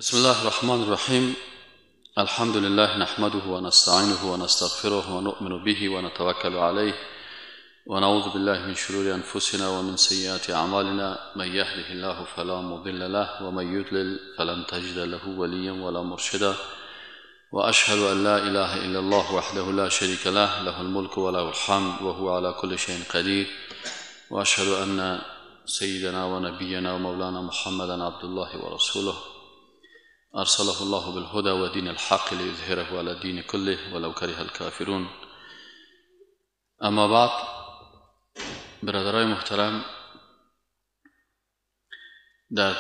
بسم الله الرحمن الرحيم. الحمد لله نحمده ونستعينه ونستغفره ونؤمن به ونتوكل عليه ونعوذ بالله من شرور أنفسنا ومن سيئات أعمالنا. من يهده الله فلا مضل له ومن يضلل فلن تجد له وليا ولا مرشدا. وأشهد أن لا إله إلا الله وحده لا شريك له، له الملك وله الحمد وهو على كل شيء قدير. وأشهد أن سيدنا ونبينا ومولانا محمدا عبد الله ورسوله أرسله الله بالهدى ودين الحق ليظهره على الدين كله ولو كره الكافرون. اما بعد، برادرای محترم، در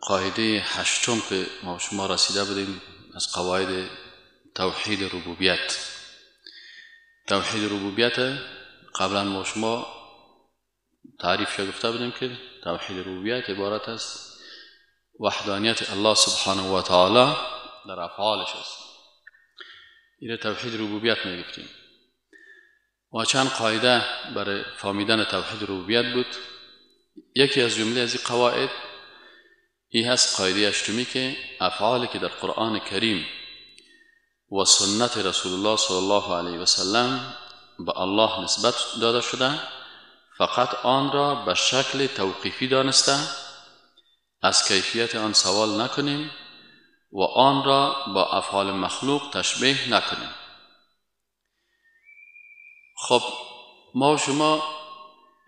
قاعده هشتم که ما شما رسیده بودیم از قواعد توحید ربوبیت. توحید ربوبیت قبلا ما شما تعریف گفته بودیم که توحید ربوبیت عبارت است وحدانیت الله سبحانه و تعالی در افعالش است. این توحید ربوبیت میگفتیم و چند قاعده برای فهمیدن توحید ربوبیت بود. یکی از جمله از این قواعد این هست قاعده هشتمی که افعالی که در قرآن کریم و سنت رسول الله صلی الله علیه و سلم به الله نسبت داده شده، فقط آن را به شکل توقیفی دانسته، از کیفیت آن سوال نکنیم و آن را با افعال مخلوق تشبیه نکنیم. خب ما و شما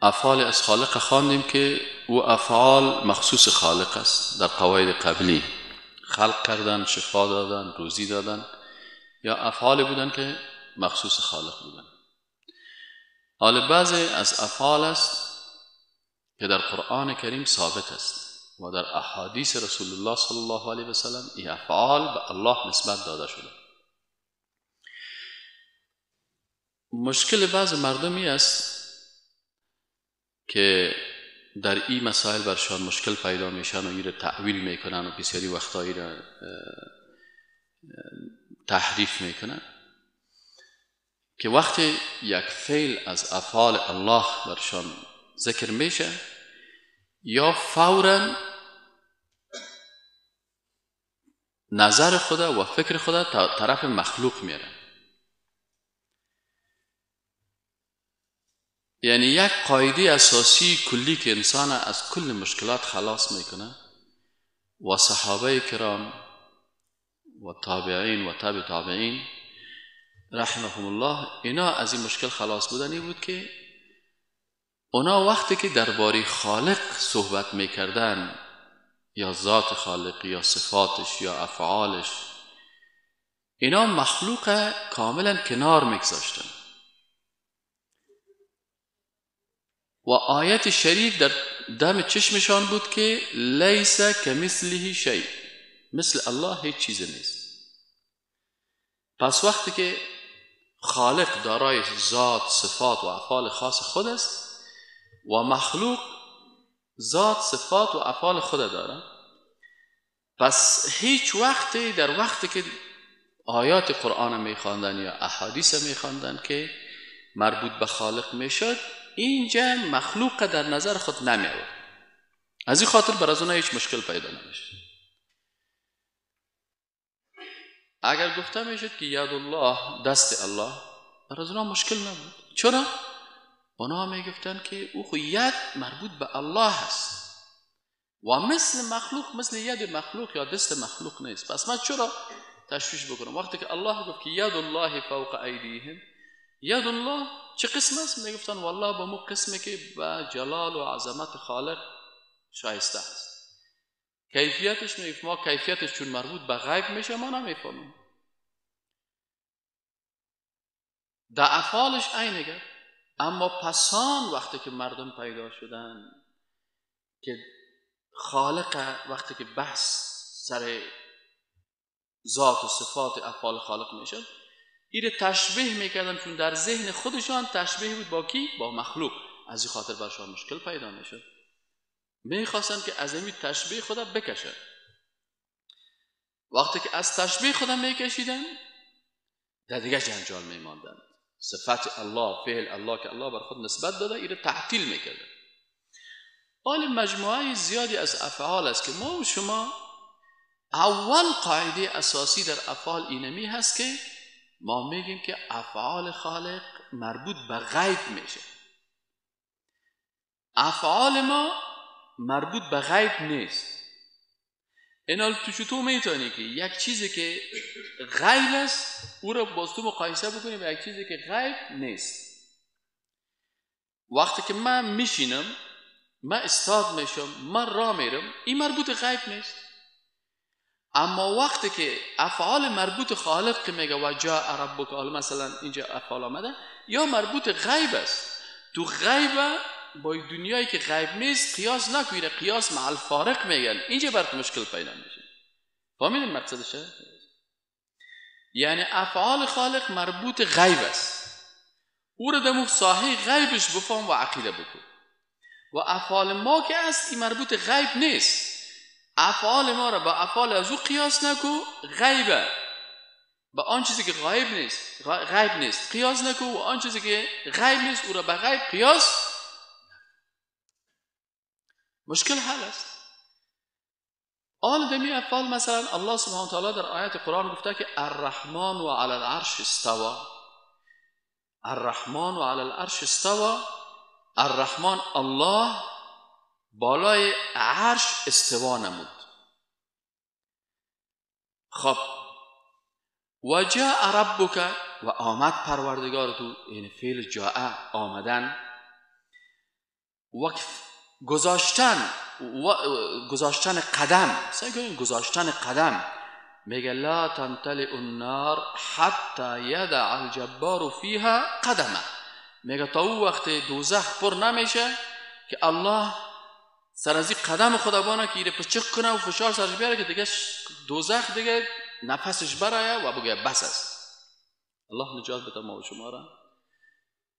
افعال از خالق خواندیم که او افعال مخصوص خالق است. در قواعد قبلی خلق کردن، شفا دادن، روزی دادن یا افعال بودن که مخصوص خالق بودن. حال بعضی از افعال است که در قرآن کریم ثابت است و در احادیث رسول الله صلی الله علیه و سلم این افعال به الله نسبت داده شده. مشکل بعض مردمی است که در این مسائل برشان مشکل پیدا میشن و این را تعویل میکنن و بسیاری وقتا این را تحریف میکنن که وقتی یک فعل از افعال الله برشان ذکر میشه یا فوراً نظر خدا و فکر خدا طرف مخلوق میره. یعنی یک قاعده اساسی کلی که انسان از کل مشکلات خلاص میکنه و صحابه کرام و تابعین و تابع تابعین رحمهم الله اینا از این مشکل خلاص بودنی بود که اونا وقتی که درباره خالق صحبت میکردن یا ذات خالق یا صفاتش یا افعالش، اینا مخلوق کاملا کنار میگذاشتن و آیت شریف در دم چشمشان بود که لیس کمثله شیء، مثل الله هیچ چیز نیست. پس وقتی که خالق دارای ذات، صفات و افعال خاص خود است و مخلوق ذات، صفات و افعال خود داره، پس هیچ وقتی در وقتی که آیات قرآن میخواندن یا احادیث میخواندن که مربوط به خالق میشد، اینجا مخلوق در نظر خود نمیآورد. از این خاطر بر از اونها هیچ مشکل پیدا نمیشد. اگر گفته میشد که ید الله، دست الله، بر از اونها مشکل نبود. چرا؟ اونا میگفتن که او خو ید مربوط به الله هست و مثل مخلوق، مثل ید مخلوق یا دست مخلوق نیست. پس من چرا تشویش بکنم؟ وقتی که الله گفت که ید الله فوق ایدیهم، ید الله چه قسم است؟ میگفتن والله با مو قسمی که با جلال و عظمت خالق شایسته است. کیفیتش میگفت ما کیفیتش چون مربوط به غیب میشه ما نمیفهمیم. در افعالش عینه. اما پسان وقتی که مردم پیدا شدن که خالق، وقتی که بحث سر ذات و صفات افعال خالق میشد، این تشبیه میکردن چون در ذهن خودشان تشبیه بود با کی؟ با مخلوق. از این خاطر برشان مشکل پیدا میشد. میخواستن که از این تشبیه خدا بکشن. وقتی که از تشبیه خدا میکشیدن در دیگه جنجال میماندن. صفت الله، فعل الله که الله بر خود نسبت داده، این تعطیل میکردن. حال مجموعه زیادی از افعال است که ما و شما اول قاعده اساسی در افعال اینمی هست که ما میگیم که افعال خالق مربوط به غیب میشه، افعال ما مربوط به غیب نیست. اینال تو چطور میتونی که یک چیزی که غیب است او را باز تو مقایسه بکنی با یک چیزی که غیب نیست؟ وقتی که من میشینم، من استاد میشم، من راه میرم، این مربوط غیب نیست. اما وقتی که افعال مربوط خالق که میگه و جاء ربک، مثلا اینجا افعال آمده، یا مربوط غیب است. تو غیب با دنیایی که غیب نیست قیاس نکنید، قیاس مع الفارق میگن، اینجا برات مشکل پیدا میشه. فهمیدین مقصدشه؟ یعنی افعال خالق مربوط غیب است، او را در ساحه غیبش بفهم و عقیده بکن. و افعال ما که است این مربوط غیب نیست، افعال ما را با افعال از او قیاس نکو، غیبه. با آن چیزی که غیب نیست قیاس نکو، و آن چیزی که غیب نیست او را به غیب قیاس. مشکل حل است. آن دمی افعال مثلا الله سبحانه و تعالی در آیات قرآن گفته که الرحمن و علی العرش استوى. الرحمن و علی العرش استوى. الرحمن الله بالای عرش استوا نمود. خب و جاء ربک، و آمد پروردگار تو، این فعل جاء آمدن، و گذاشتن قدم. گذاشتن قدم میگه لا تمتلئ النار حتی یدع الجبار فیها قدمه. میگه تا او وقت دوزخ پر نمیشه که الله سر از قدم خداوانه که ایره پچک کنه و فشار سرش بیاره که دیگه دوزخ دیگه نفسش برایه و بگه بس است. الله نجات بده ما و شما را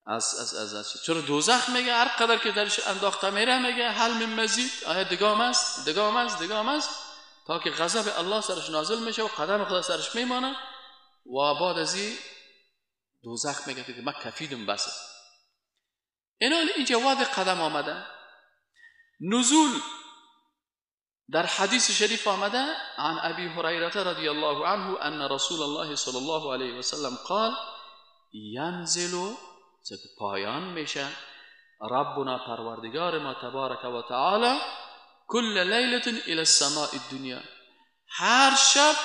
از چرا دوزخ میگه هر قدر که درش انداخته میره میگه حل من مزید، آیا دگام است تا که غضب الله سرش نازل میشه و قدم خدا سرش میمانه و بعد از این دوزخ میگه که من کفیدم بس است. اینجا وعده قدم آمده. نزول در حدیث شریف آمده عن ابی هریره رضی الله عنه ان رسول الله صلی الله علیه و سلم قال ینزل، پایان میشه، ربنا پروردگار ما تبارک و تعالی کل لیلة الى السماء الدنیا، هر شب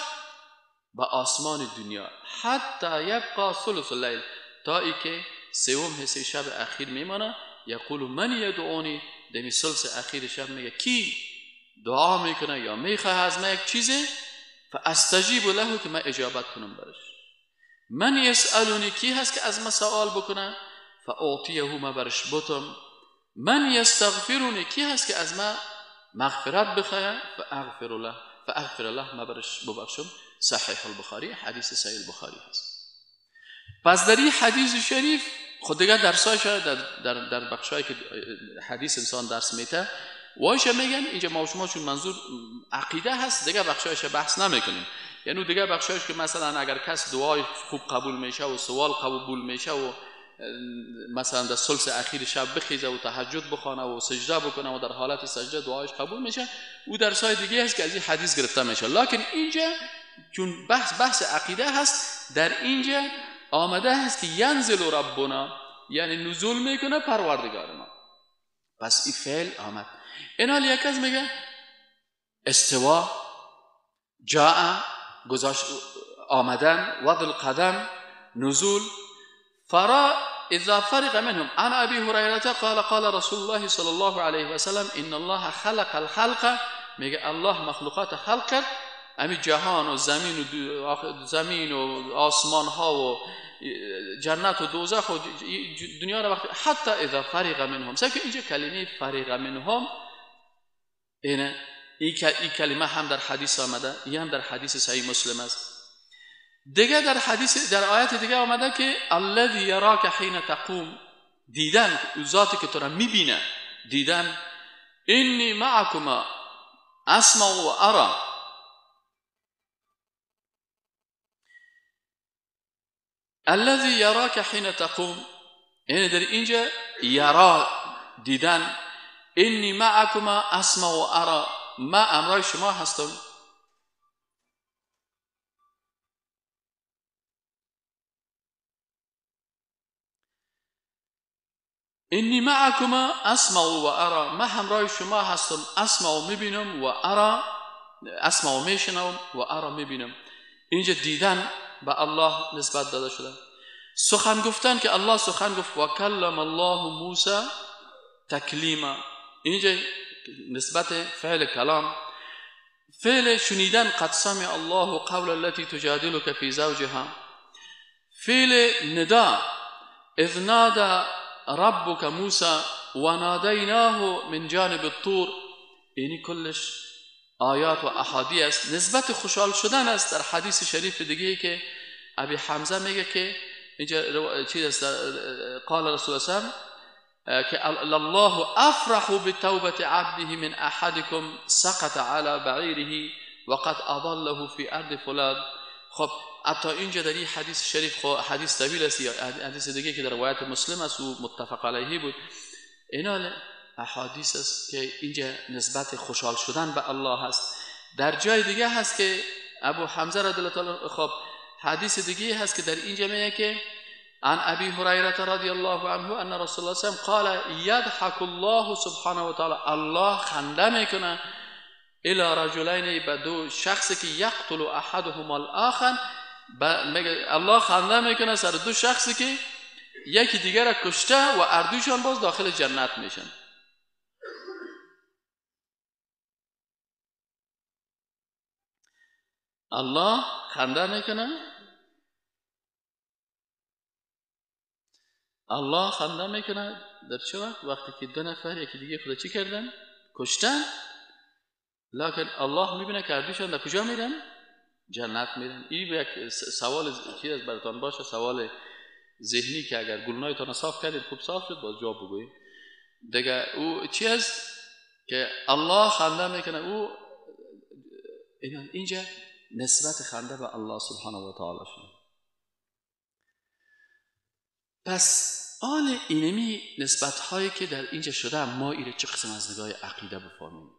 به آسمان دنیا، حتی یبقى ثلث اللیل، تا ای که سوم حصه شب اخیر میمانه. یقول من یدعونی، دمی ثلث اخیر شب میگه کی دعا میکنه یا میخواه از من یک چیزی، فاستجیب له، که من اجابت کنم برش. من یسألونی، کی هست که از من سوال بکنه، فاعطیه، ما برش بتم. من یستغفرونی، کی هست که از من مغفرت بخواه، فاغفر له، ما برش ببخشم. صحیح البخاری، حدیث صحیح البخاری هست. پس در این حدیث شریف خود دیگه درسایش در بخشایی که حدیث انسان درس میته وایشه میگن. اینجا ما شما چون منظور عقیده هست دیگه بخشایش بحث نمیکنیم. یعنی دیگه بخشایش که مثلا اگر کس دعای خوب قبول میشه و سوال قبول میشه و مثلا در ثلث اخیر شب بخیزه و تهجد بخونه و سجده بکنه و در حالت سجده دعایش قبول میشه، او درسای دیگه هست که از این حدیث گرفته میشه. لکن اینجا چون بحث عقیده هست، در اینجا آمده هست که ینزل ربنا، یعنی نزول میکنه پروردگار ما. پس این فعل آمد. این حال یک از میگه استوا، جاء گذاشت آمدن، وضع القدم نزول. اذا فرق منهم عن ابي هريره قال قال رسول الله صلى الله عليه وسلم ان الله خلق الخلق، میگه الله مخلوقات خلق کرد، همین جهان و زمین و آسمان ها و جنت و دوزخ و دنیا را وقتی حتی اذا فرق منهم، سبب که اینجا کلمه فرق منهم این کلمه هم در حدیث آمده، این هم در حدیث صحیح مسلم است. دیگه در حدیث در آیت دیگه آمده که الذی یراک حین تقوم، دیدن ذاتی که تو را میبینه، دیدن انی معکما اسمع و ارى. الذي يراك حين تقوم، یعنی در اینجا یرا دیدن، انی معکما اسمع و ارى، ما امرای شما هستم انی معکما اسمع و ارا، من همراه شما هستم، اسمع و میبینم و ارا، اسمع و میشنم و ارا میبینم. اینجا دیدن به الله نسبت داده شده. سخن گفتن که الله سخن گفت و کلم الله موسی تکلیما، اینجا نسبت فعل کلام. فعل شنیدن قد سمع الله قول التي تجادلك في زوجها. فعل ندا اذ نادى ربك موسى وناديناه من جانب الطور، اینی کلش آیات و احادیث است. نسبت خوشحال شدن است. در حدیث شریف دیگه که ابی حمزه میگه که اینجا چیز است، قال رسول الله که الله افرح بتوبه عبده من احدكم سقط على بعیره وقد اضله في ارض فلان. خب حتی اینجا در این حدیث شریف، حدیث طویل است، حدیث دیگه که در روایت مسلم است و متفق علیه بود، اینا احادیث است که اینجا نسبت خوشحال شدن به الله هست. در جای دیگه هست که ابو حمزه رضی الله تعالی، خب حدیث دیگه هست که در اینجا میگه که عن ابي هريره رضی الله عنه ان رسول الله صلی الله علیه و آله قال يضحك الله سبحانه و تعالی، الله خنده میکنه الى رجلین، به دو شخصی که یقتل احدهما الاخر، الله خنده میکنه سر دو شخصی که یکی دیگر را کشته و اردوشان باز داخل جنت میشن. الله خنده میکنه، الله خنده میکنه در چه وقت؟ وقتی که دو نفر یکی دیگه خود چی کردن؟ کشتن، لکن الله میبینه که اردوشان در کجا میرن؟ جنت میرن. این یک سوال چیز براتون باشه، سوال ذهنی که اگر گلنایتان صاف کردید خوب صاف شد باز جواب بگویید دیگه. او چی است که الله خنده میکنه؟ او اینجا نسبت خنده به الله سبحانه و تعالی شد. پس آن اینمی نسبت هایی که در اینجا شده، ما ایره چه قسم از نگاه عقیده بفهمیم.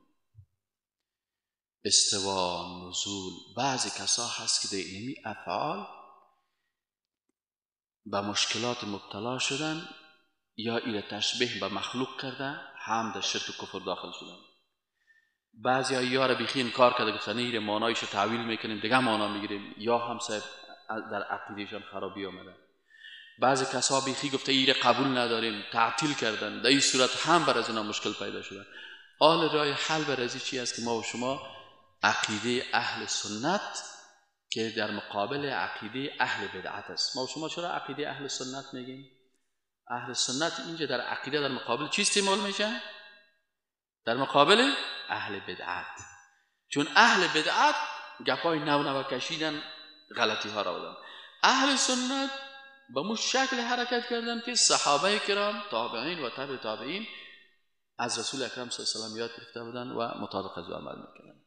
استوا، نزول، بعضی کسا هست که در اینمی افعال به مشکلات مبتلا شدن یا ایره تشبیه به مخلوق کرده، هم در شرک و کفر داخل شدن. بعضی ها یا را بیخی انکار کرده، گفتن ایره معنایش رو تعویل میکنیم دیگه معنا میگیریم، یا هم صاحب در عقیدهشان خرابی آمده. بعضی کسا بیخی گفته ایره قبول نداریم، تعطیل کردن، در این صورت هم بر از اینا مشکل پیدا شدن. آل رای حل بر از چی است که ما و شما عقیده اهل سنت که در مقابل عقیده اهل بدعت است. ما و شما چرا عقیده اهل سنت میگیم؟ اهل سنت اینجا در عقیده در مقابل چی استعمال میشه؟ در مقابل اهل بدعت. چون اهل بدعت گپای نو کشیدن، غلطی ها را بدن. اهل سنت به مو شکل حرکت کردن که صحابه کرام، تابعین و تبع تابعین از رسول اکرم صلی الله علیه و آله یاد گرفته بودن و مطابق از او عمل میکردن.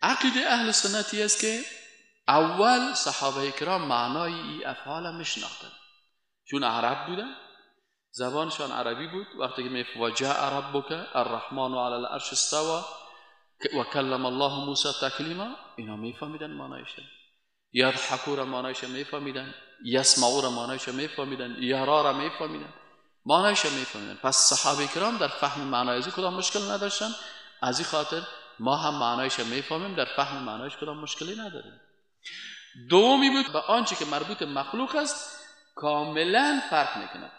عقیده اهل سنتی است که اول صحابه کرام معنای این افعال میشناختن، چون عرب بودن، زبانشان عربی بود. وقتی که وجاء ربک الرحمن علی العرش استوى و کلم الله موسی تکلیما، اینا میفهمیدن معنایش. یضحکوا را معنایش میفهمیدن، یسمعوا را معنایش میفهمیدن، یرا را میفهمیدن، معنایش میفهمیدن. پس صحابه کرام در فهم معنای از کدام مشکل نداشتن. از این خاطر ما هم معنایش میفهمیم، در فهم معنایش کدام مشکلی نداریم. دومی بود به آنچه که مربوط مخلوق است کاملا فرق میکند.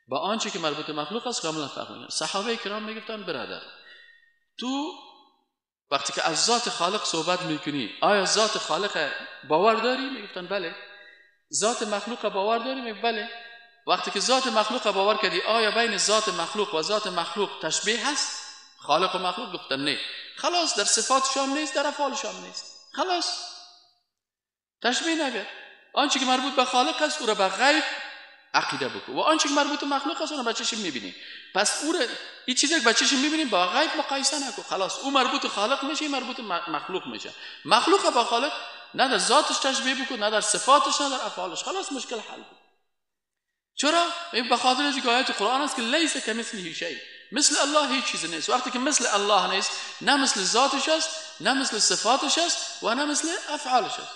با آنچه که مربوط مخلوق است کاملا فرق میکند. صحابه کرام میگفتن برادر، تو وقتی که از ذات خالق صحبت میکنی، آیا ذات خالق باور داری؟ میگفتن بله. ذات مخلوق باور داری؟ میگفتن بله. وقتی که ذات مخلوق باور کردی، آیا بین ذات مخلوق و ذات مخلوق تشبیه هست؟ خالق و مخلوق؟ گفتن نه. خلاص در صفاتشان نیست، در افعالشان نیست. خلاص تشبیه نگر. آنچه که مربوط به خالق است او را به غیب عقیده بکن و آنچه که مربوط به مخلوق است اون را به چشم میبینی. پس او را این چیزی که به چشم میبینی با غیب مقایسه نکن. خلاص او مربوط خالق میشه، مربوط مخلوق میشه. مخلوق با خالق نه در ذاتش تشبیه بکن، نه در صفاتش، نه در افعالش. خلاص مشکل حل بود. چرا؟ به خاطر از اینکه آیات قرآن است که لیس کمثله شیء، مثل الله هیچ چیز نیست. وقتی که مثل الله نیست، نه مثل ذاتش است، نه مثل صفاتش است و نه مثل افعالش است.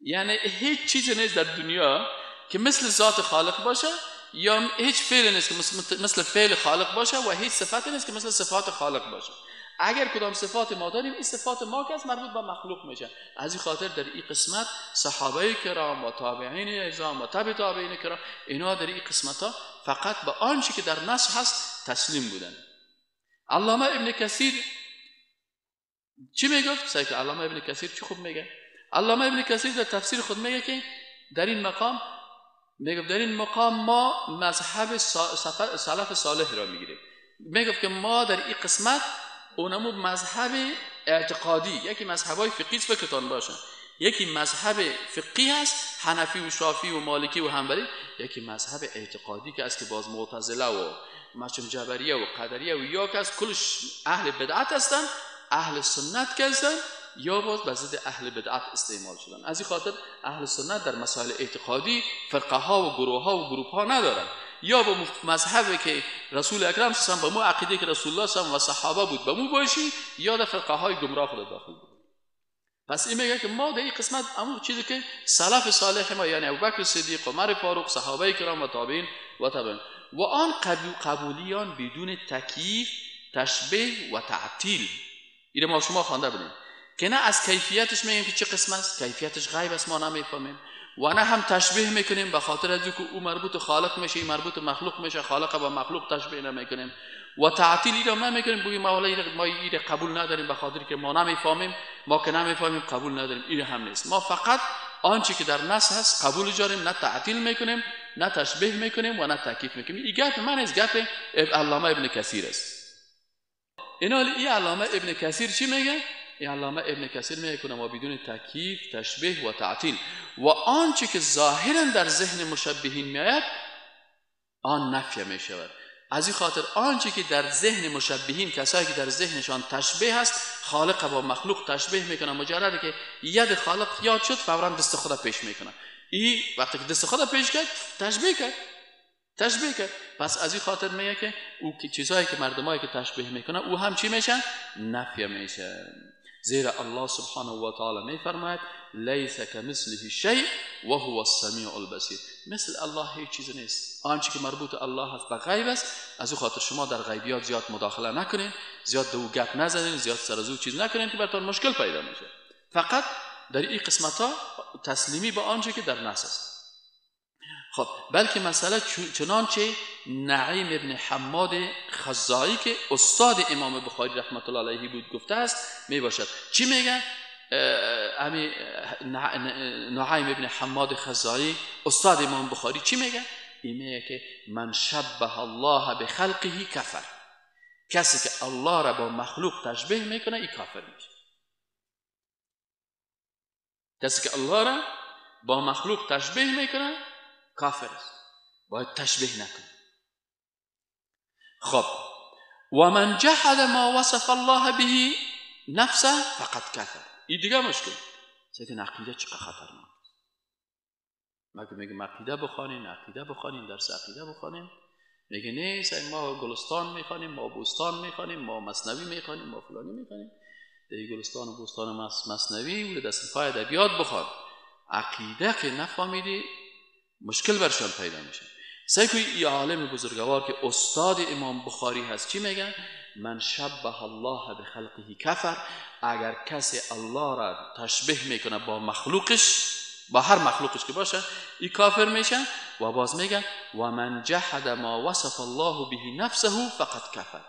یعنی هیچ چیزی نیست در دنیا که مثل ذات خالق باشه، یا هیچ فعلی نیست که مثل فعل خالق باشه، و هیچ صفتی نیست که مثل صفات خالق باشه. اگر کدام صفات ما داریم، این صفات ما که از مربوط به مخلوق میشه. از این خاطر در این قسمت صحابه کرام و تابعین اعظام و تبع تابعین کرام، اینا در این قسمت ها فقط به آنچه که در نص هست تسلیم بودن. علامه ابن کثیر چی میگفت؟ سعی که علامه ابن کثیر چی خوب میگه؟ علامه ابن کثیر در تفسیر خود میگه که در این مقام ما مذهب سلف صالح را میگیریم. میگفت که ما در این قسمت اونمو مذهب اعتقادی، یکی مذهبای فقهی فکرتان باشه، یکی مذهب فقهی هست حنفی و شافعی و مالکی و حنبلی، یکی مذهب اعتقادی که از که باز معتزله و مچم جبریه و قدریه و یا که از کلش اهل بدعت هستن، اهل سنت که هستن، یا باز به ضد اهل بدعت استعمال شدن. از این خاطر اهل سنت در مسائل اعتقادی فرقه ها و گروه ها و گروپ ها ندارن، یا با مذهبی که رسول اکرم صلی الله علیه و آله و عقیده که رسول الله صلی الله علیه و صحابه بود به مو باشی، یا در فرقه های گمراه خود داخل بود. پس این میگه که ما در این قسمت همون چیزی که سلف صالح ما، یعنی ابوبکر صدیق، عمر فاروق، صحابه کرام و تابعین و تابعین و آن قبولیان بدون تکییف، تشبیه و تعطیل، اینو ما شما خوانده بودیم که نه از کیفیتش میگیم که چه قسم است، کیفیتش غیب است ما نمیفهمیم، و نه هم تشبیه میکنیم به خاطر از اینکه او مربوط خالق میشه، این مربوط مخلوق میشه، خالق با مخلوق تشبیه نمیکنیم، و تعطیلی را نمیکنیم بگیم ما این قبول نداریم به خاطر که ما نمیفهمیم، ما که نمیفهمیم قبول نداریم. این هم نیست. ما فقط آنچه که در نص هست قبول جاریم، نه تعطیل میکنیم، نه تشبیه میکنیم و نه تکییف میکنیم. این گپ من از گپ علامه ابن کثیر است. این علامه ابن کثیر چی میگه؟ این علامه ابن کثیر میگه که ما بدون تکییف، تشبیه و تعطیل و آنچه که ظاهرا در ذهن مشبهین میآید آن نفی میشود. از این خاطر آنچه که در ذهن مشبهین، کسایی که در ذهنشان تشبیه هست، خالق با مخلوق تشبیه میکنن، مجرد که ید خالق یاد شد فوراً دست خود پیش میکنن. این وقتی که دست خود پیش کرد تشبیه کرد. پس از این خاطر میگه که او که چیزایی که مردمایی که تشبیه میکنن او هم چی میشن؟ نفی میشن. زیرا الله سبحانه و تعالی میفرماید لیس کمثله شیء و هو السمیع البصیر. مثل الله هیچ چیز نیست. آنچه که مربوط الله هست به غیب است. از این خاطر شما در غیبیات زیاد مداخله نکنین، زیاد دو گپ نزنین، زیاد سر از او چیز نکنین که براتون مشکل پیدا میشه. فقط در این قسمت ها تسلیمی به آنچه که در نص است. خب بلکه مسئله چنانچه نعیم ابن حماد خزاعی که استاد امام بخاری رحمت الله علیه بود گفته است می باشد. چی میگن؟ نعیم ابن حماد خزاعی استاد امام بخاری چی میگه؟ این میگه که من شبه الله بخلقه کفر. کسی که الله را با مخلوق تشبیه میکنه این کافر میشه. کسی که الله را با مخلوق تشبیه میکنه کافر است. باید تشبیه نکنه. خب و من جحد ما وصف الله به نفسه فقط کفر. این دیگه مشکل. سیدن عقیده چقدر خطرناک. میگه عقیده بخوانیم، درس عقیده بخوانیم. میگه نه ما گلستان میخوانیم، ما بوستان میخوانیم، ما مثنوی میخوانیم، ما فلانی میخوانیم. در گلستان و بوستان مثنوی و دست پای ادبیات بخوان. عقیده که نفهمیدی مشکل برشان پیدا میشه. سعی این عالم بزرگوار که استاد امام بخاری هست چی میگن؟ من شبه الله بخلقه کفر. اگر کسی الله را تشبیه میکنه با مخلوقش، با هر مخلوقش که باشه، این کافر میشه. و باز میگن و من جحد ما وصف الله به نفسه فقط کفر.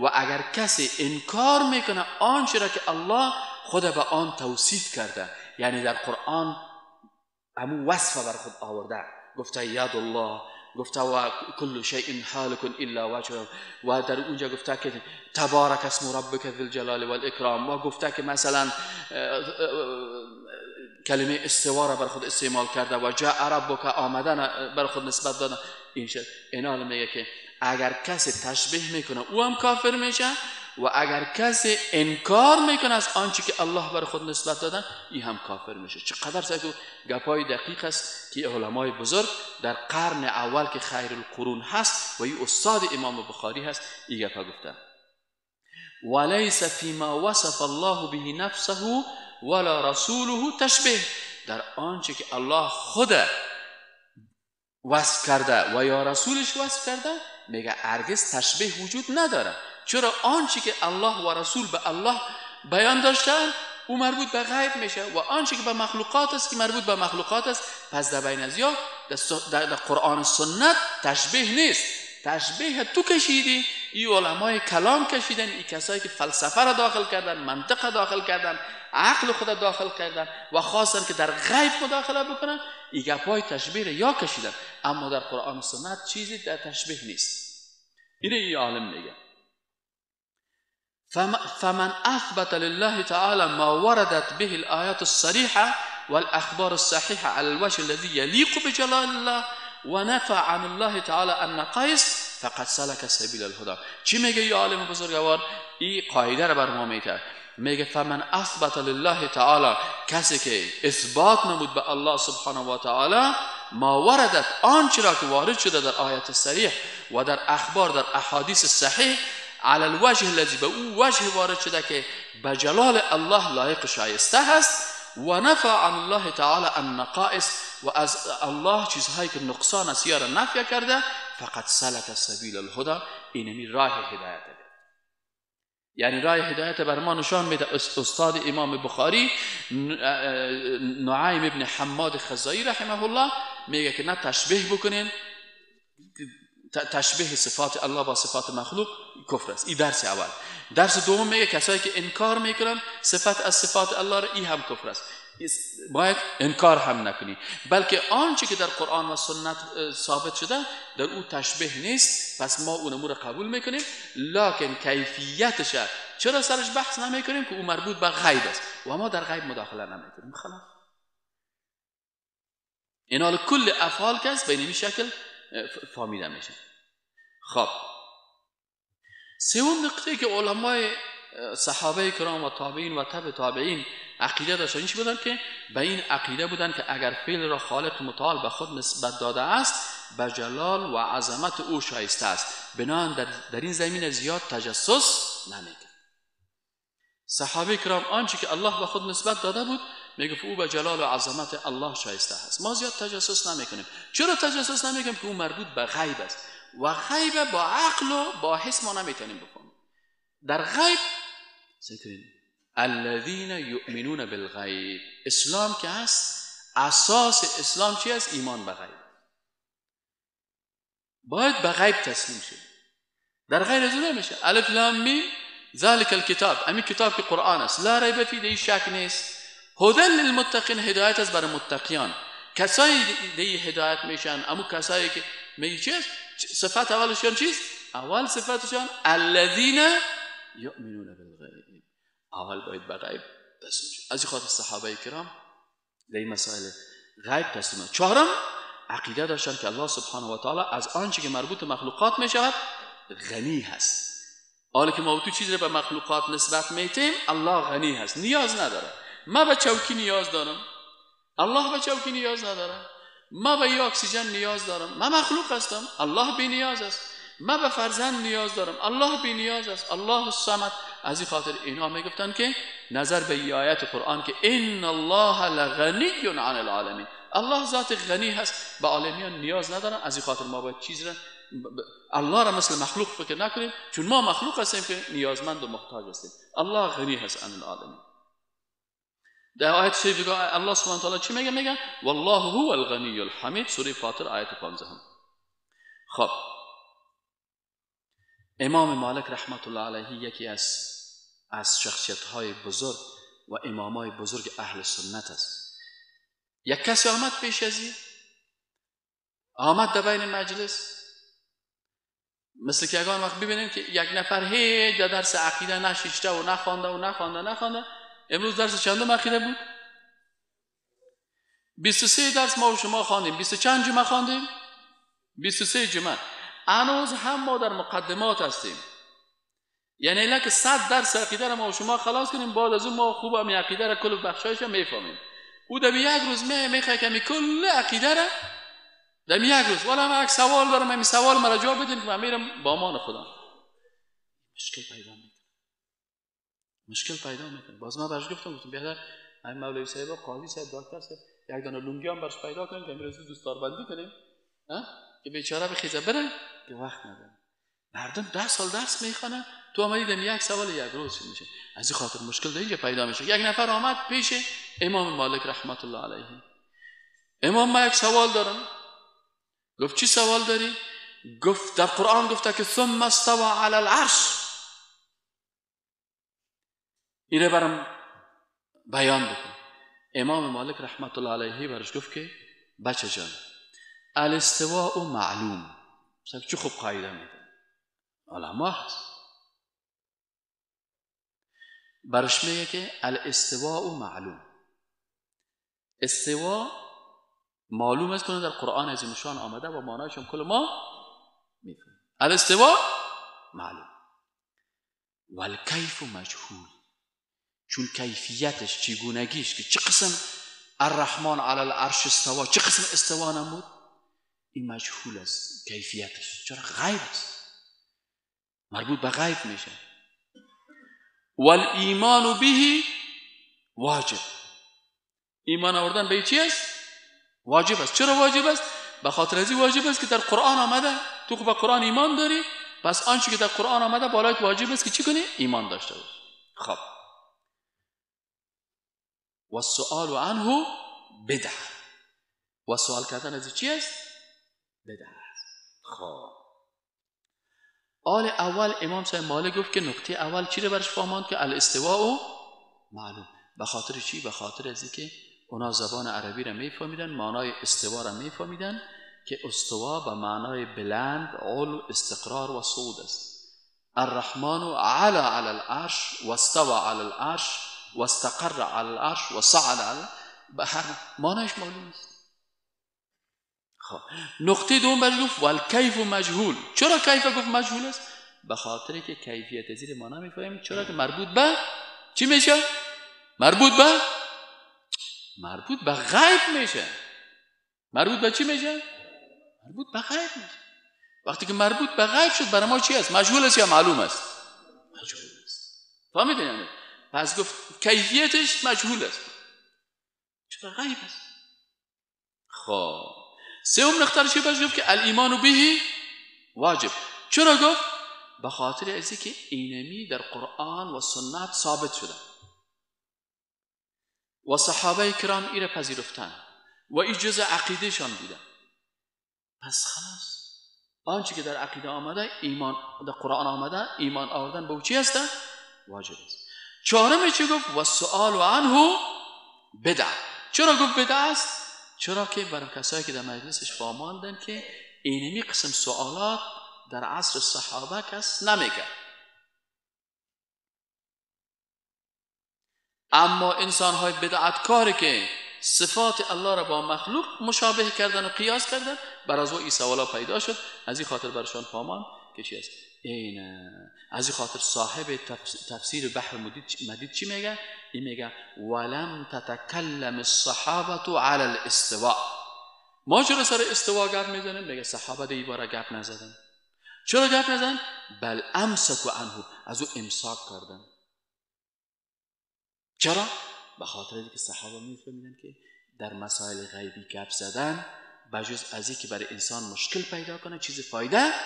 و اگر کسی انکار میکنه آنچه را که الله خود به آن توصیف کرده، یعنی در قرآن همون وصف بر خود آورده، گفته ید الله، گفته و کل شیء هالک الا وجهه، و در اونجا گفته که تبارک اسم ربک ذی الجلال والاکرام، و گفته که مثلا کلمه استوا را بر خود استعمال کرده و جاء ربک آمدن بر خود نسبت دادن. اینا میگه که اگر کسی تشبیه میکنه او هم کافر میشه، و اگر کسی انکار میکنه از آنچه که الله بر خود نسبت دادن این هم کافر میشه. چقدر سعی گپای دقیق است که علمای بزرگ در قرن اول که خیر القرون هست و این استاد امام بخاری هست این گپا گفته ولیس فيما وصف الله به نفسه ولا رسوله تشبیه. در آنچه که الله خود وصف کرده و یا رسولش وصف کرده میگه هرگز تشبیه وجود نداره. چرا؟ آنچه که الله و رسول به الله بیان داشتن او مربوط به غیب میشه و آنچه که به مخلوقات است که مربوط به مخلوقات است. پس در بین از یا در قرآن و سنت تشبیه نیست. تشبیه تو کشیدی، این علمای کلام کشیدن، این کسایی که فلسفه را داخل کردن، منطق را داخل کردن، عقل خود داخل کردن و خواستن که در غیب مداخله بکنن، این گپای تشبیه یا کشیدن. اما در قرآن و سنت چیزی در تشبیه نیست. اینه این عالم میگه فمن اثبت لله تعالى ما وردت به الآيات الصريحة والأخبار الصحيحة على الوجه الذي يليق بجلال الله ونفى عن الله تعالى النقائص فقد سلك سبيل الهدى. چی میگه این عالم بزرگوار؟ این قاعده را بر ما میگه، میگه فمن اثبت لله تعالی، کسی که اثبات نمود به الله سبحانه و تعالی ما وردت، آنچه را که وارد شده در آیات صریح و در اخبار، در احادیث صحیح، على الوجه الذي، به او وجه وارد شده که به جلال الله لایق شایسته هست، و نفى عن الله تعالی النقائص، و از الله چیزهایی که نقصان است یا را نفی کرده، فقط سلک سبیل الهدى، اینمی راه هدایت. یعنی راه هدایت بر ما نشان میده استاد امام بخاری نعیم ابن حماد خزائی رحمه الله میگه که نه تشبیه بکنین، تشبیه صفات الله با صفات مخلوق کفر است. این درس اول. درس دوم میگه کسایی که انکار میکنن صفت از صفات الله را، این هم کفر است. باید انکار هم نکنی، بلکه آنچه که در قرآن و سنت ثابت شده در او تشبیه نیست، پس ما اون امور قبول میکنیم، لکن کیفیتش چرا سرش بحث نمیکنیم که او مربوط به غیب است و ما در غیب مداخله نمیکنیم. خلاص این حال کل افعال که است به این شکل فهمیده میشه. خب سوم نقطه که علمای صحابه کرام و تابعین و تبع تابعین عقیده داشتن این بودن که به این عقیده بودن که اگر فعل را خالق متعال به خود نسبت داده است به جلال و عظمت او شایسته است، بنابراین در این زمینه زیاد تجسس نمیکنه. صحابه کرام آنچه که الله به خود نسبت داده بود میگه او به جلال و عظمت الله شایسته است، ما زیاد تجسس نمیکنیم. چرا تجسس نمیکنیم؟ که اون مربوط به غیب است و غیب با عقل و با حس ما نمیتونیم بکنیم. در غیب ذکرین الذین یؤمنون بالغیب، اسلام که هست اساس اسلام چی است؟ ایمان به غیب. باید به غیب تسلیم شد. در غیر از اون نمیشه. الف لام میم ذالک الکتاب، همین کتاب که قرآن است، لا ریب فیه، در شک نیست. هدی للمتقین، هدایت است برای متقیان. کسایی دیگه هدایت میشن، اما کسایی که میگه چیست؟ صفت اولشان چیست؟ اول صفتشان الذین یؤمنون بالغیب، اول باید به غیب تسلیم شد. از این خاطر صحابه کرام در این مسائل غیب تسلیم شدند. چهارم عقیده داشتن که الله سبحانه و تعالی از آنچه که مربوط به مخلوقات میشود غنی هست. حالا که ما تو چیزی رو به مخلوقات نسبت میتیم، الله غنی هست، نیاز نداره. ما به چوکی نیاز دارم، الله به چوکی نیاز نداره. ما به اکسیژن نیاز دارم، من مخلوق هستم، الله بی نیاز است. ما به فرزند نیاز دارم، الله بی نیاز است، الله الصمد. از این خاطر اینها میگفتن که نظر به این آیت قرآن که ان الله لغنی عن العالمین، الله ذات غنی هست، به عالمیان نیاز ندارن. از این خاطر ما باید چیز را الله را مثل مخلوق فکر نکنیم، چون ما مخلوق هستیم که نیازمند و محتاج هستیم. الله غنی هست عن العالمین. در آیت شریف دیگه الله سبحانه و تعالی چی میگه؟ میگه والله هو الغنی الحمید، سوره فاطر آیت 15. خب امام مالک رحمت الله علیه یکی از شخصیت‌های بزرگ و امامای بزرگ اهل سنت است. یک کسی آمد پیش از این، آمد در بین مجلس، مثل که اگر وقت ببینیم که یک نفر هیچ درس عقیده نشیشته و نخوانده. امروز درس چندم عقیده بود؟ 23 درس ما و شما خواندیم. 20 چند جمعه خواندیم؟ 23 جمعه. هنوز هم ما در مقدمات هستیم. یعنی الا که 100 درس عقیده را ما و شما خلاص کنیم، بعد از اون ما خوب هم عقیده را کل بخشایش میفهمیم. او در یک روز میخواد که کل عقیده را در یک روز، ولی من یک سوال دارم، این سوال مرا جواب بدین که من میرم با امان خدا. مشکل پیدا میکنه. باز من برش گفتم بیادر همین مولوی صاحب، قاضی صاحب، دکتر صاحب، یک دانه لنگی هم برش پیدا کنیم که امروز دوستار بندی کنیم که بیچاره بخیزه بره که وقت نداره. مردم 10 سال درس میخوانن، تو آمدی دم یک سوال یک روز میشه. از این خاطر مشکل در اینجا پیدا میشه. یک نفر آمد پیش امام مالک رحمت الله علیه، امام ما یک سوال دارم. گفت چی سوال داری؟ گفت در قرآن گفته که ثم استوى علی العرش، اینه برام بیان بکن. امام مالک رحمت الله علیه برش گفت که بچه جان، الاستواء معلوم. چه خوب قاعده میده، علما هست. برش میگه که الاستواء معلوم، استوا معلوم است که در قرآن عظیم شان آمده و معنایش هم کل ما میفهمیم. الاستواء معلوم والکیف مجهول، چون کیفیتش، چگونگیش، که چه قسم الرحمن علی العرش استوا، چه قسم استوا نمود، این مجهول است. کیفیتش چرا غیب است، مربوط به غیب میشه. والایمان به واجب، ایمان آوردن به چی است؟ واجب است. چرا واجب است؟ به خاطر ازی واجب است که در قرآن آمده، تو به قرآن ایمان داری، پس آنچه که در قرآن آمده بالایت واجب است که چی کنی؟ ایمان داشته باش. خب و السؤال عنه بدعه، و سوال کردن از چی است؟ بدعه است. خب آل اول امام صاحب مالک گفت که نقطه اول چی رو برش فهماند که الاستواء معلوم. به خاطر چی؟ به خاطر ازی که اونا زبان عربی را میفهمیدن، معنای استوا را میفهمیدن که استوا به معنای بلند، علو، استقرار و صعود است. الرحمن علی العرش و استوى علی العرش و استقر علی العرش و صعد علی، به هر معنایش معلوم است. خب نقطه دوم برش گفت والکیف مجهول. چرا کیف گفت مجهول است؟ به خاطر که کیفیت زیر ما نمیفهمیم. چرا که مربوط به چی میشه؟ مربوط به غیب میشه. مربوط به چی میشه؟ مربوط به غیب میشه. وقتی که مربوط به غیب شد برای ما چی است؟ مجهول است یا معلوم است؟ مجهول است. فهمیدین یعنی؟ پس گفت کیفیتش مجهول است. چرا غیب است. خب سوم نقطه چی باشه؟ گفت که الایمان به واجب. چرا گفت؟ به خاطر ازی که اینمی در قرآن و سنت ثابت شده و صحابه کرام ایره پذیرفتن و این جزء عقیده شان دیدن. پس خلاص آنچه که در عقیده آمده، ایمان در قرآن آمده، ایمان آوردن به او چی هست؟ واجب است. چهارم چی گفت؟ و السؤال عنه بدعه. چرا گفت بدعه است؟ چرا که برای کسایی که در مجلسش فهماندن که اینمی قسم سوالات در عصر صحابه کس نمیکرد. اما انسان‌های بدعتکاری که صفات الله را با مخلوق مشابه کردن و قیاس کردن، بر از او این سوالا پیدا شد. از این خاطر برشان فهمان که چی است؟ اینه. از این خاطر صاحب تفسیر بحر مدید چی میگه؟ این میگه ولم تتکلم الصحابه علی الاستواء. ما چرا سر استوا گپ میزنیم؟ میگه صحابه دی باره گپ نزدن. چرا گپ نزدن؟ بل امسکوا عنه، از او امساک کردن. چرا؟ به خاطر اینکه صحابه میفهمیدن که در مسائل غیبی گپ زدن بجز از اینکه برای انسان مشکل پیدا کنه چیز فایده نمیده.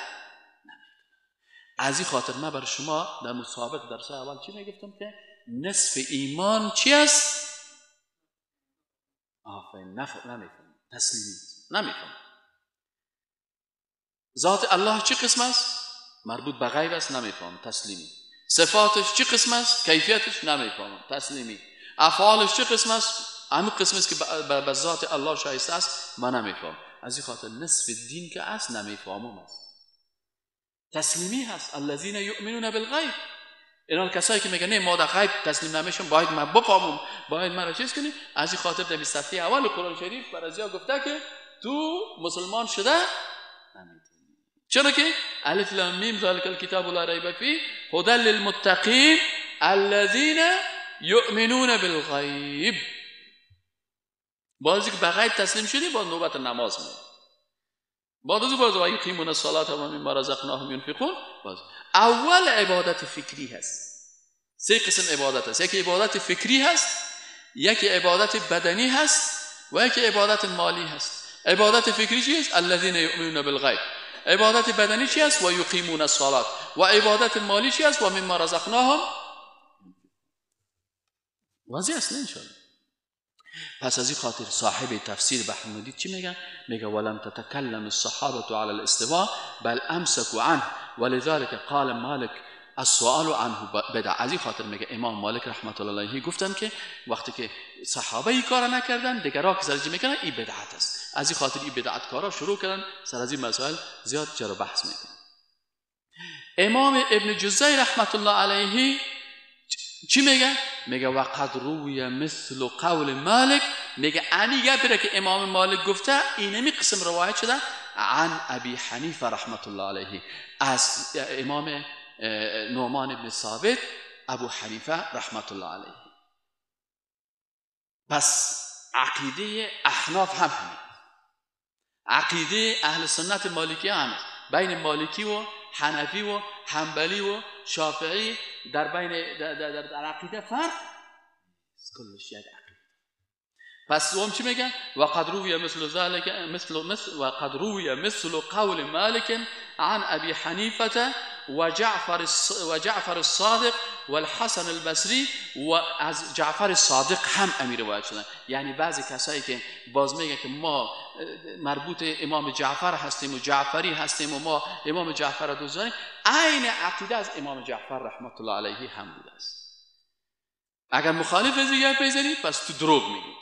از این خاطر من برای شما در مسابقه درس اول چی میگفتم که نصف ایمان چی است؟ نمیفهم، تسلیمی نمیفهم. ذات الله چی قسم است؟ مربوط به غیب است، نمیفهم، تسلیمی. صفاتش چی قسم است؟ کیفیتش نمیفهم، تسلیمی. افعالش چی قسم است؟ همین قسم است که به ذات الله شایسته است، من نمیفهم. از این خاطر نصف دین که است نمیفهمم است. تسلیمی هست. الذين يؤمنون بالغیب. اینا کسایی که میگن نه ما در غیب تسلیم نمیشم، باید من بفهمم، باید من را چیز کنی. از این خاطر در صفحه اول قرآن شریف برازیا گفته که تو مسلمان شده نمیتونی. چرا که الف لام میم ذالک الکتاب لا ریب فیه هدی للمتقین الذين یؤمنون بالغیب. بازی که به غیب تسلیم شدی با نوبت نماز میاد. بعد از باز و یقیمون الصلاة و مما رزقناهم ينفقون. باز اول عبادت فکری هست. سه قسم عبادت هست. یکی عبادت فکری هست یکی عبادت بدنی هست و یکی عبادت مالی هست. عبادت فکری چیست؟ الذين يؤمنون بالغیب. عبادت بدنی چی است؟ و یقیمون الصلاة. و عبادت مالی چی است؟ و مما رزقناهم. واضح است نه انشاءالله. پس از این خاطر صاحب تفسیر بحر مدید چی میگن؟ میگه ولم تتکلم الصحابه على الاستواء بل امسكوا عنه ولذلك قال مالك السؤال عنه بدع. از این خاطر میگه امام مالک رحمت الله علیه گفتن که وقتی که صحابه این کار نکردن دیگرها که زرجی میکنن این بدعت است. از این خاطر این بدعت کارا شروع کردن سر از این مسائل زیاد چرا بحث میکنن. امام ابن جزی رحمت الله علیه چی میگه؟ میگه وقد روی مثل قول مالک. میگه انی گفته که امام مالک گفته اینمی قسم روایت شده عن ابی حنیفه رحمت الله علیه، از امام نعمان ابن ثابت ابو حنیفه رحمت الله علیه. پس عقیده احناف هم همین، عقیده اهل سنت مالکی هم هست. بین مالکی و حنفی و حنبلی و شافعی در بین در عقیده فرق، کلش یک عقیده. پس اون چی میگن؟ وقد روی مثل ذلك وقد روی مثل قول مالک عن ابي حنیفه و جعفر الصادق والحسن البصری. و از جعفر الصادق هم امیر روایت شدن. یعنی بعضی کسایی که باز میگن که ما مربوط امام جعفر هستیم و جعفری هستیم و ما امام جعفر را دوست داریم، عین عقیده از امام جعفر رحمت الله علیه هم بوده است. اگر مخالف دیگر پیزنید پس تو دروغ میگی.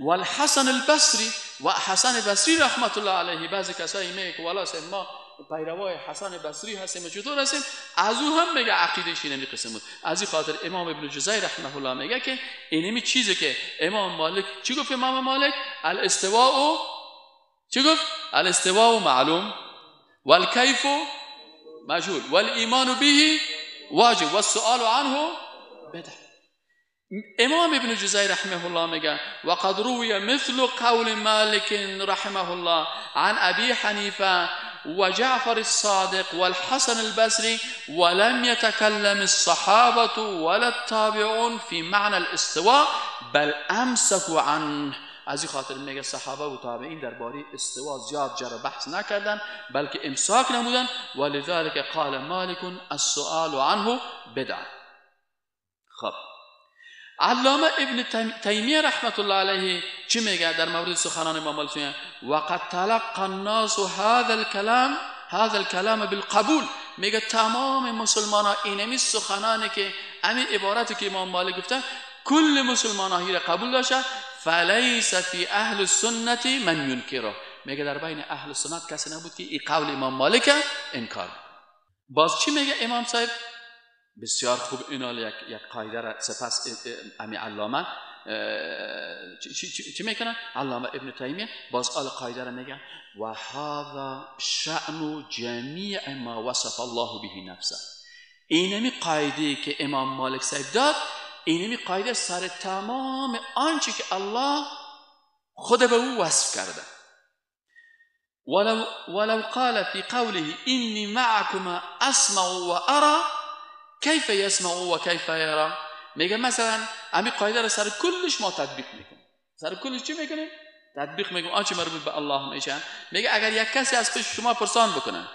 والحسن البصری و حسن بصری رحمت الله علیه، بعضی کسایی میگه که والا ما پیروای حسن بصری هستیم و چطور هستیم، از او هم میگه عقیده‌اش اینمی قسم بود. از این خاطر امام ابن جزی رحمه الله میگه که اینمی چیزی که امام مالک چی گفت؟ امام مالک الاستواء چی گفت؟ الاستواء معلوم والکیف مجهول والایمان به واجب والسؤال عنه بدعه. امام ابن جزی رحمه الله میگه وقد روی مثل قول مالک رحمه الله عن ابي حنیفه و جعفر الصادق والحسن البصري ولم يتكلم الصحابه ولا التابعون في معنى الاستواء بل امسكوا عنه. از این خاطر میگه صحابه و تابعین درباره استوا زیاد جر بحث نکردن بلکه امساک نمودن. ولذلك قال مالك السؤال عنه بدعه. خب علامه ابن تیمیه رحمت الله علیه چی میگه در مورد سخنان امام مالک؟ وقد تلقى الناس هذا الكلام بالقبول. میگه تمام مسلمانان اینمی سخنانی که همین عبارتی که امام مالک گفته کل مسلمانان هی را قبول داشته. فلیس فی اهل السنت من ینکره. میگه در بین اهل سنت کسی نبود که این قول امام مالک انکار. باز چی میگه امام صاحب؟ بسیار خوب اینال یک قاعده را سپس امی علامه چی میکنن؟ علامه ابن تیمیه باز آل قاعده را میگن و هذا شأن جمیع ما وصف الله به نفسه. اینمی قاعده که امام مالک صاحب داد، اینمی قاعده سر تمام آنچه که الله خود به او وصف کرده. ولو قال في قوله اینی معكما اسمع و ارى کیف یسمع و کیف یرا. میگه مثلا همین قاعده رو سر کلش ما تطبیق میکنیم. سر کلش چی میکنیم؟ تطبیق میکنیم آنچه مربوط به الله میشه. میگه اگر یک کسی از پیش شما پرسان بکنه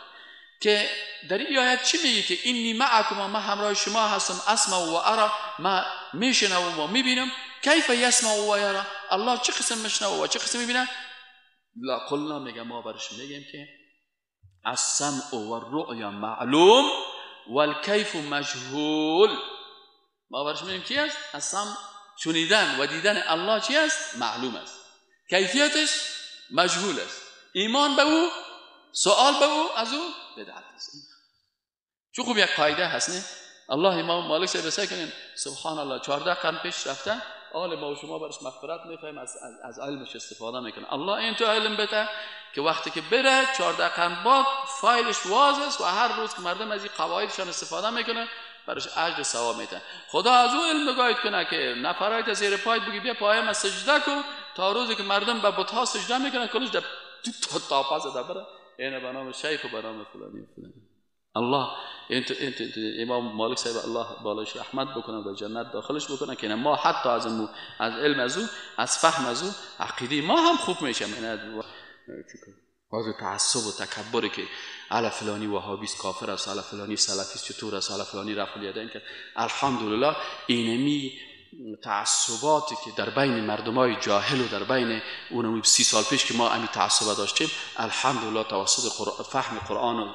که در این آیت چی میگه که اینی معکم، ما همراه شما هستم، اسمع و ارى، ما میشنوم و میبینم، کیف یسمع و یرا، الله چه قسم میشنوه و چه قسم میبینه؟ لا قلنا میگه ما برش میگیم که السمع و الرؤیا معلوم والکیف مجهول. ما برش میگیم چی است؟ السمع شنیدن و دیدن الله چی است؟ معلوم است، کیفیتش مجهول است، ایمان به او، سوال به او از او بدعت است. چه خوب یک قاعده هست نه؟ الله امام مالک سے بسای کنین سبحان الله 14 قرن پیش رفته، آل ما و شما برش مغفرت میخوایم، از علمش استفاده میکنه. الله این تو علم بده که وقتی که بره 14 قرن بعد فایلش واضح است و هر روز که مردم از این قواعدشان استفاده میکنه برش اجر ثواب میده. خدا از او علم بگاید کنه که نفرایت زیر پایت بگی بیا پایم از سجده کن، تا روزی که مردم به بت‌ها سجده میکنه کلش در تو تا پس دبره اینه به نام شیخ و به نام فلانی فلانی. الله انت امام مالک صاحب الله بالایش رحمت بکنه و جنت داخلش بکنه که ما حتی از علم از او از فهم از او عقیده ما هم خوب میشه. یعنی باز تعصب و تکبری که علی فلانی وهابیست کافر است، علی فلانی سلفیست چطور است، علی فلانی رفع الیدین که الحمدلله اینمی تعصباتی که در بین مردمای جاهل و در بین اونم 30 سال پیش که ما امی تعصب داشتیم، الحمدلله توسط فهم قرآن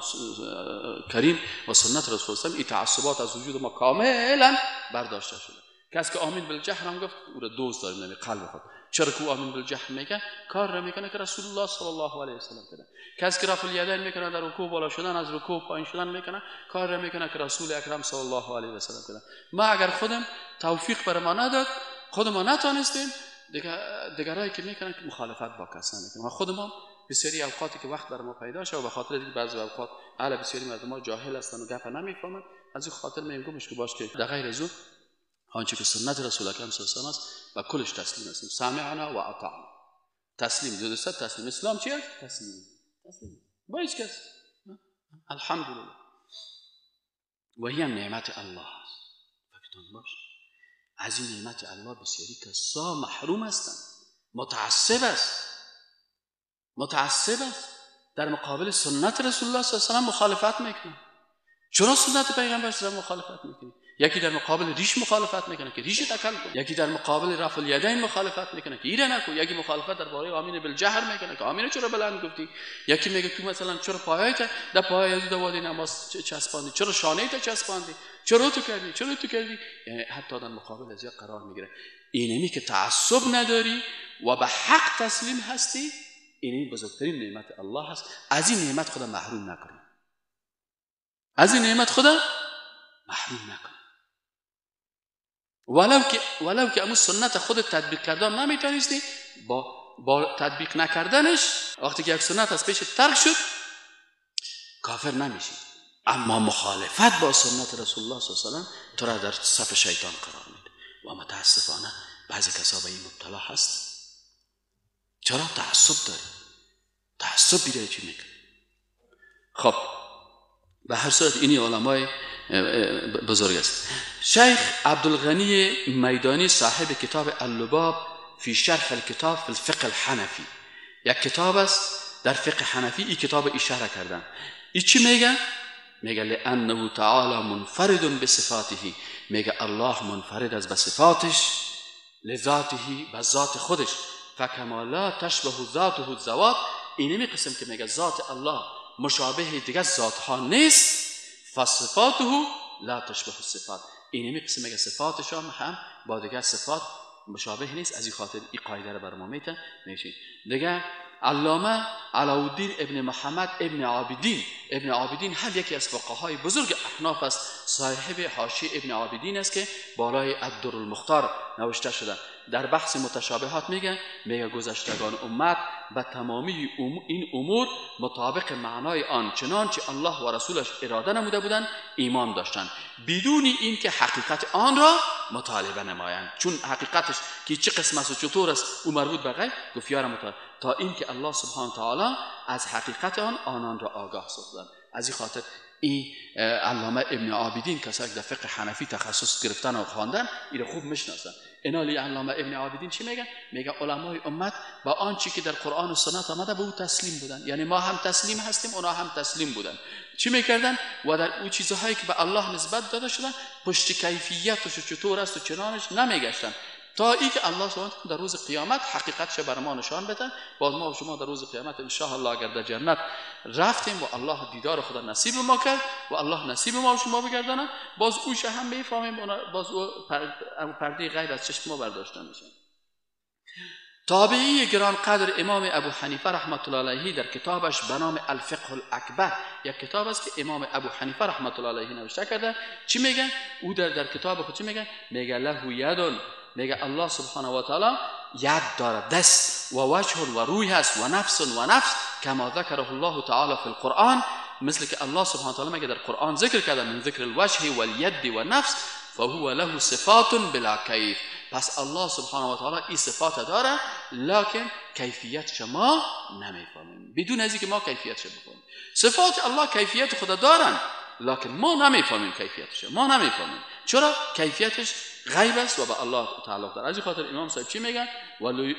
کریم و سنت رسول الله این تعصبات از وجود ما کاملا برداشته شده. کسی که آمین بالجهر هم گفت او را دوست داریم نمی قلب خود. چرا که آمین بالجهر میگه کار را میکنه که رسول الله صلی الله علیه و سلم کرده. کسی که رفع الیدین میکنه در رکوع بالا شدن، از رکوع پایین شدن میکنه، کار را میکنه که رسول اکرم صلی الله علیه و سلم کرده. ما اگر خودم توفیق بر ما نداد، خودمون نتونستیم، دیگرایی که میکنن که مخالفت با کسا میکنن. خودمون بسیاری اوقاتی که وقت بر ما پیدا شد و به خاطر اینکه بعضی اوقات اهل بسیاری مردم جاهل هستن و گپ نمیفهمن، از این خاطر میگم که باش که در غیر از آنچه که سنت رسول اکرم صلی الله علیه و آله است و کلش تسلیم هستیم. سمعنا و اطعنا. تسلیم درست تسلیم. اسلام چیه؟ تسلیم. با هیچ کس. الحمدلله. و هی نعمت الله است. فکرتون باش. از این نعمت الله بسیاری کسا محروم هستند. متعصب است. در مقابل سنت رسول الله صلی الله علیه و آله مخالفت میکنه. چرا سنت پیغمبر صلی الله علیه و آله مخالفت میکنه؟ یکی در مقابل ریش مخالفت میکنه که ریش تکل کن، یکی در مقابل رفع الیدین مخالفت میکنه که ایره نکن، یکی مخالفت درباره آمین بالجهر میکنه که آمین چرا بلند گفتی، یکی میگه تو مثلا چرا پایایت در پای از دوادی نماز چسباندی، چرا شانه‌ایت چسباندی، چرا تو کردی، یعنی حتی در مقابل از قرار میگیره. اینمی که تعصب نداری و به حق تسلیم هستی، اینمی بزرگترین نعمت الله هست. از این نعمت خدا محروم نکنی، از این نعمت خدا محروم نکنی. ولو که امو سنت خود تطبیق کردن نمیتونستی، با تطبیق نکردنش وقتی که یک سنت از پیش ترک شد کافر نمیشی، اما مخالفت با سنت رسول الله صلی الله علیه و سلم تو را در صف شیطان قرار میده و متاسفانه بعضی کسا به این مبتلا هست. چرا؟ تعصب داری، تعصب بیره چی میکنی. خب به هر صورت اینی علمای بزرگ است. شیخ عبدالغنی میدانی صاحب کتاب اللباب فی شرح الکتاب فی الفقه الحنفی، یک کتاب است در فقه حنفی، این کتاب اشاره کردن. این چی میگه؟ میگه لانه تعالی منفرد بصفاته، میگه الله منفرد از بصفاتش، لذاته به ذات خودش، فکما لا تشبه ذاته الذوات. اینمی قسم که میگه ذات الله مشابه دیگه ذات ها نیست، فصفاته لا تشبه الصفات. اینمی قسم میگه صفاتش هم با دیگه صفات مشابه نیست. از این خاطر این قاعده رو بر ما میتن میشین. دیگه علامه علاءالدین ابن محمد ابن عابدین هم یکی از فقهای بزرگ احناف است، صاحب حاشیه ابن عابدین است که بالای الدر المختار نوشته شده. در بحث متشابهات میگه گذشتگان امت به تمامی این امور مطابق معنای آن چنانچه الله و رسولش اراده نموده بودند ایمان داشتند، بدون این که حقیقت آن را مطالبه نمایند. چون حقیقتش که چه قسم است و چطور است او مربوط به غیب، گفتیار مطالبه تا این که الله سبحانه تعالی از حقیقت آنان را آگاه ساختند. از این خاطر این علامه ابن عابدین کسایی که در فقه حنفی تخصص گرفتن و خواندن این خوب میشناسن. اینالی علامه ابن عابدین چی میگن؟ میگه علمای امت با آنچه که در قرآن و سنت آمده به او تسلیم بودن، یعنی ما هم تسلیم هستیم اونا هم تسلیم بودن. چی میکردن؟ و در او چیزهایی که به الله نسبت داده شدن پشت کیفیتش و چطور است و چنانش نمیگشتن، تا ای که الله سبحانه در روز قیامت حقیقتش بر ما نشان بده. باز ما و شما در روز قیامت ان شاء الله اگر در جنت رفتیم و الله دیدار خدا نصیب ما کرد و الله نصیب ما و شما بگردانه، باز اوش هم میفهمیم، باز او پرده غیب از چشم ما برداشته میشه. تابعی گران قدر امام ابو حنیفه رحمت الله علیه در کتابش به نام الفقه الاکبر، یک کتاب است که امام ابو حنیفه رحمت الله علیه نوشته کرده. چی میگه او در کتاب خود؟ چی میگه؟ میگه له ید، میگه الله سبحانه و تعالی ید داره، دست، و وجه و روی هست، و نفس کما ذکره الله تعالی فی القرآن، مثل که الله سبحانه و تعالی میگه در قرآن ذکر کرده من ذکر الوجه والید و نفس فهو له صفات بلا کیف. پس الله سبحانه و تعالی این صفات داره لکن کیفیت شما نمیفهمیم، بدون از اینکه ما کیفیتش بفهمیم. صفات الله کیفیت خدا دارن لكن ما نمیفهمیم کیفیتش، ما نمیفهمیم. چرا؟ کیفیتش غیب است و به الله تعلق داره. از این خاطر امام صاحب چی میگن؟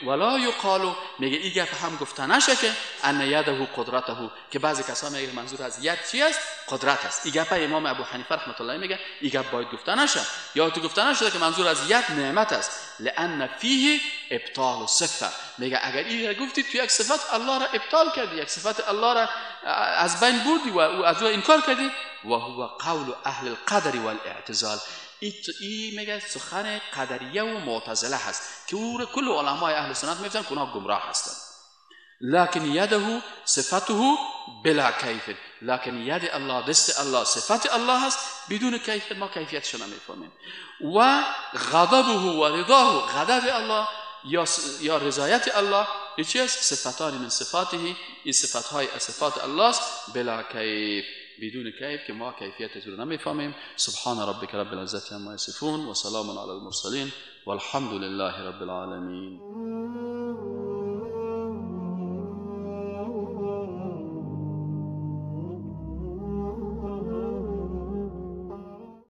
ولا یقال، میگه این گپ هم گفته نشه که ان یده قدرته، که بعضی کسا میگه منظور از ید چی است؟ قدرت است. این گپ امام ابو حنیفه رحمت الله میگه این گپ باید گفته نشه، یا تو گفته نشه که منظور از ید نعمت است، لان فیه ابطال صفه. میگه اگر این گفتی تو یک صفت الله را ابطال کردی، یک صفت الله را از بین بردی و از او انکار کردی. و هو قول اهل القدر والاعتزال، این میگه سخن قدریه و معتزله هست که او کل علمای اهل سنت میگن که اونا گمراه هستند. لكن یده صفته بلا کیف، لكن ید الله، دست الله، صفت الله هست بدون کیفیت، ما کیفیتش نمیفهمیم. و غضبه و رضاه، غضب الله یا رضایت الله، این چی است؟ صفتان من صفاته، این صفتهای از صفات الله است بلا کیف، بدون کیف که ما کیفیت رو نمیفهمیم. سبحان ربک رب العزت عما یصفون و سلام علی المرسلین والحمد لله رب العالمین.